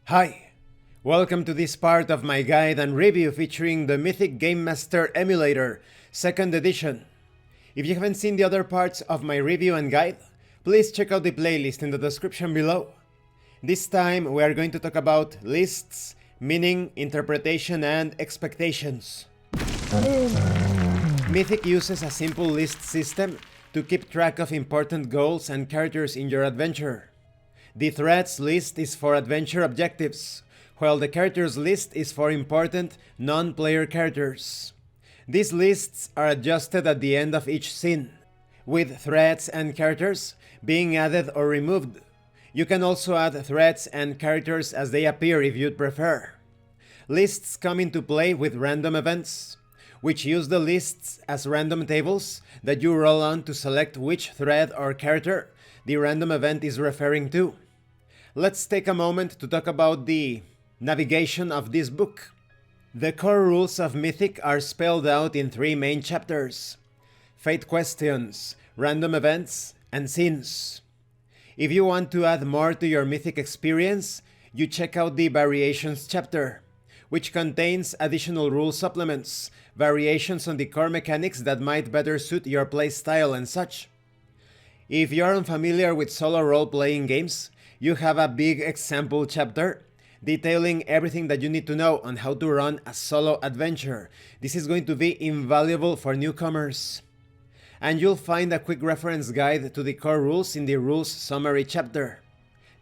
Hi! Welcome to this part of my guide and review featuring the Mythic Game Master Emulator, 2nd edition. If you haven't seen the other parts of my review and guide, please check out the playlist in the description below. This time we are going to talk about lists, meaning, interpretation, and expectations. Mythic uses a simple list system to keep track of important goals and characters in your adventure. The threats list is for adventure objectives, while the characters list is for important non-player characters. These lists are adjusted at the end of each scene, with threats and characters being added or removed. You can also add threats and characters as they appear if you'd prefer. Lists come into play with random events, which use the lists as random tables that you roll on to select which thread or character the random event is referring to. Let's take a moment to talk about the navigation of this book. The core rules of Mythic are spelled out in 3 main chapters: Fate Questions, Random Events, and Scenes. If you want to add more to your Mythic experience, you check out the Variations chapter, which contains additional rule supplements, variations on the core mechanics that might better suit your playstyle and such. If you're unfamiliar with solo role-playing games, you have a big example chapter detailing everything that you need to know on how to run a solo adventure. This is going to be invaluable for newcomers. And you'll find a quick reference guide to the core rules in the Rules Summary chapter.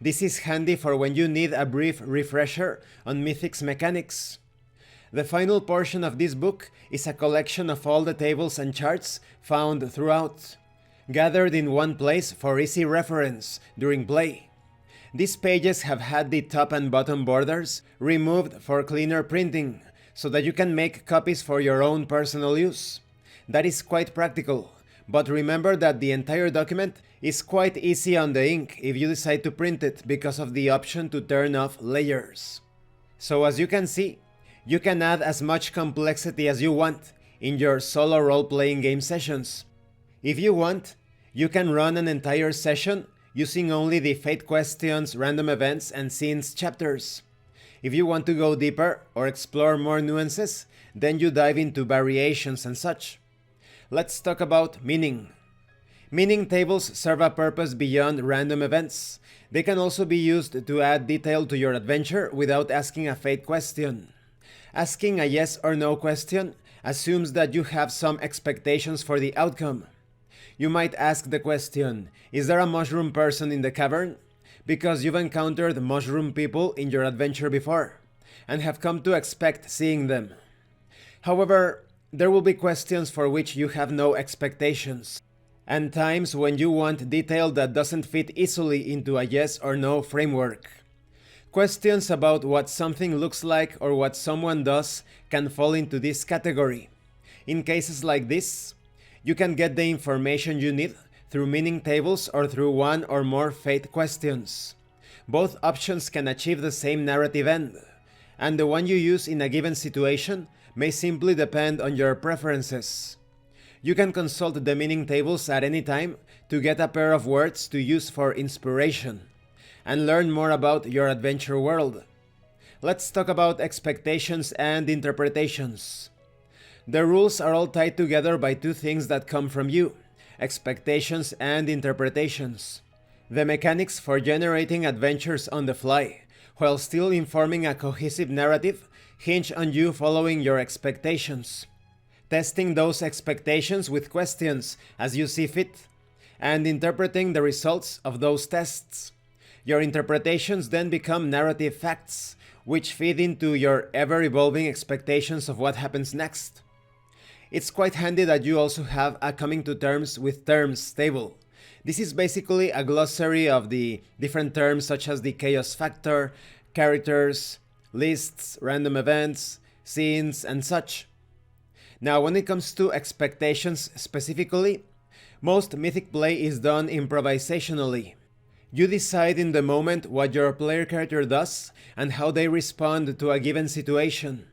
This is handy for when you need a brief refresher on Mythic's mechanics. The final portion of this book is a collection of all the tables and charts found throughout, gathered in one place for easy reference during play. These pages have had the top and bottom borders removed for cleaner printing, so that you can make copies for your own personal use. That is quite practical, but remember that the entire document is quite easy on the ink if you decide to print it because of the option to turn off layers. So as you can see, you can add as much complexity as you want in your solo role-playing game sessions. If you want, you can run an entire session using only the Fate Questions, Random Events, and Scenes chapters. If you want to go deeper or explore more nuances, then you dive into variations and such. Let's talk about meaning. Meaning tables serve a purpose beyond random events. They can also be used to add detail to your adventure without asking a fate question. Asking a yes or no question assumes that you have some expectations for the outcome. You might ask the question, is there a mushroom person in the cavern? Because you've encountered mushroom people in your adventure before, and have come to expect seeing them. However, there will be questions for which you have no expectations, and times when you want detail that doesn't fit easily into a yes or no framework. Questions about what something looks like or what someone does can fall into this category. In cases like this, you can get the information you need through meaning tables or through one or more fate questions. Both options can achieve the same narrative end, and the one you use in a given situation may simply depend on your preferences. You can consult the meaning tables at any time to get a pair of words to use for inspiration, and learn more about your adventure world. Let's talk about expectations and interpretations. The rules are all tied together by 2 things that come from you: expectations and interpretations. The mechanics for generating adventures on the fly, while still informing a cohesive narrative, hinge on you following your expectations, testing those expectations with questions as you see fit, and interpreting the results of those tests. Your interpretations then become narrative facts, which feed into your ever-evolving expectations of what happens next. It's quite handy that you also have a coming to terms with terms table. This is basically a glossary of the different terms such as the chaos factor, characters, lists, random events, scenes, and such. Now, when it comes to expectations specifically, most Mythic play is done improvisationally. You decide in the moment what your player character does and how they respond to a given situation.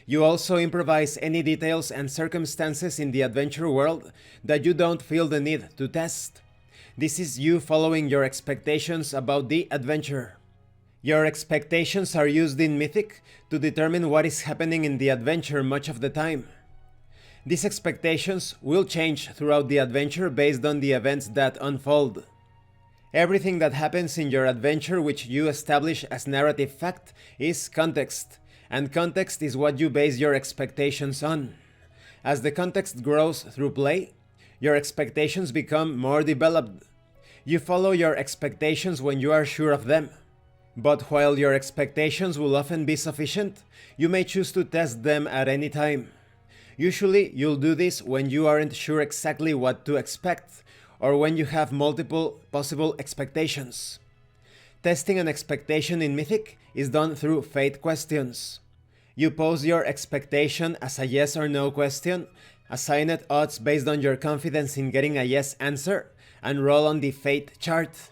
You also improvise any details and circumstances in the adventure world that you don't feel the need to test. This is you following your expectations about the adventure. Your expectations are used in Mythic to determine what is happening in the adventure much of the time. These expectations will change throughout the adventure based on the events that unfold. Everything that happens in your adventure which you establish as narrative fact is context, and context is what you base your expectations on. As the context grows through play, your expectations become more developed. You follow your expectations when you are sure of them. But while your expectations will often be sufficient, you may choose to test them at any time. Usually, you'll do this when you aren't sure exactly what to expect, or when you have multiple possible expectations. Testing an expectation in Mythic is done through fate questions. You pose your expectation as a yes or no question, assign it odds based on your confidence in getting a yes answer, and roll on the fate chart.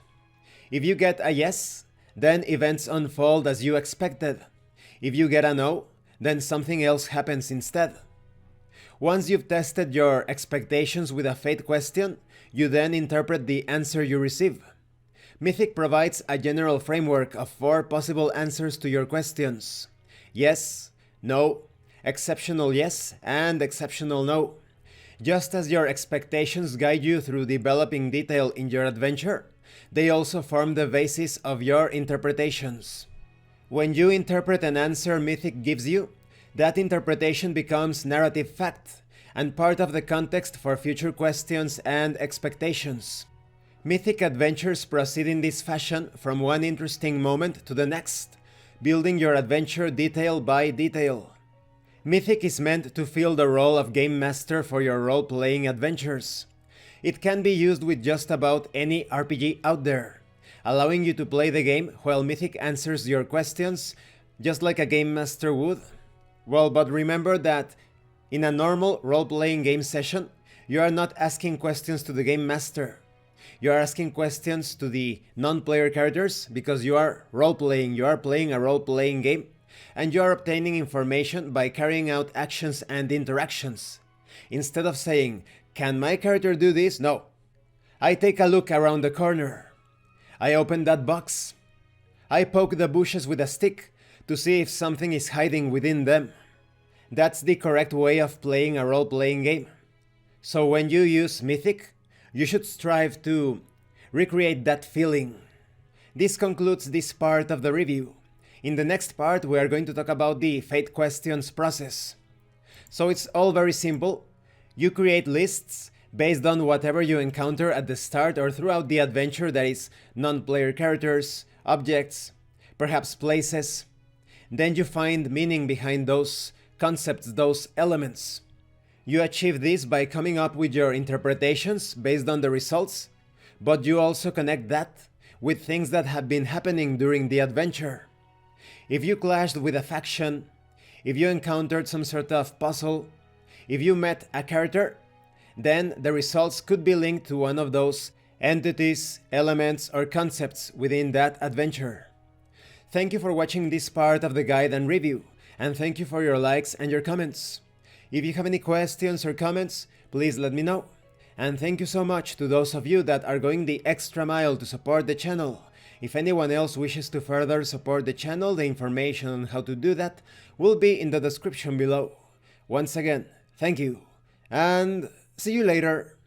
If you get a yes, then events unfold as you expected. If you get a no, then something else happens instead. Once you've tested your expectations with a fate question, you then interpret the answer you receive. Mythic provides a general framework of 4 possible answers to your questions: yes, no, exceptional yes, and exceptional no. Just as your expectations guide you through developing detail in your adventure, they also form the basis of your interpretations. When you interpret an answer Mythic gives you, that interpretation becomes narrative fact and part of the context for future questions and expectations. Mythic adventures proceed in this fashion from one interesting moment to the next, building your adventure detail by detail. Mythic is meant to fill the role of game master for your role-playing adventures. It can be used with just about any RPG out there, allowing you to play the game while Mythic answers your questions just like a game master would. Well, but remember that in a normal role-playing game session, you are not asking questions to the game master. You are asking questions to the non-player characters because you are role-playing, you are playing a role-playing game, and you are obtaining information by carrying out actions and interactions. Instead of saying, "Can my character do this?" No. I take a look around the corner. I open that box. I poke the bushes with a stick to see if something is hiding within them. That's the correct way of playing a role-playing game. So when you use Mythic, you should strive to recreate that feeling. This concludes this part of the review. In the next part, we are going to talk about the fate questions process. So it's all very simple. You create lists based on whatever you encounter at the start or throughout the adventure, that is, non-player characters, objects, perhaps places. Then you find meaning behind those concepts, those elements. You achieve this by coming up with your interpretations based on the results, but you also connect that with things that have been happening during the adventure. If you clashed with a faction, if you encountered some sort of puzzle, if you met a character, then the results could be linked to one of those entities, elements, or concepts within that adventure. Thank you for watching this part of the guide and review, and thank you for your likes and your comments. If you have any questions or comments, please let me know. And thank you so much to those of you that are going the extra mile to support the channel. If anyone else wishes to further support the channel, the information on how to do that will be in the description below. Once again, thank you, and see you later.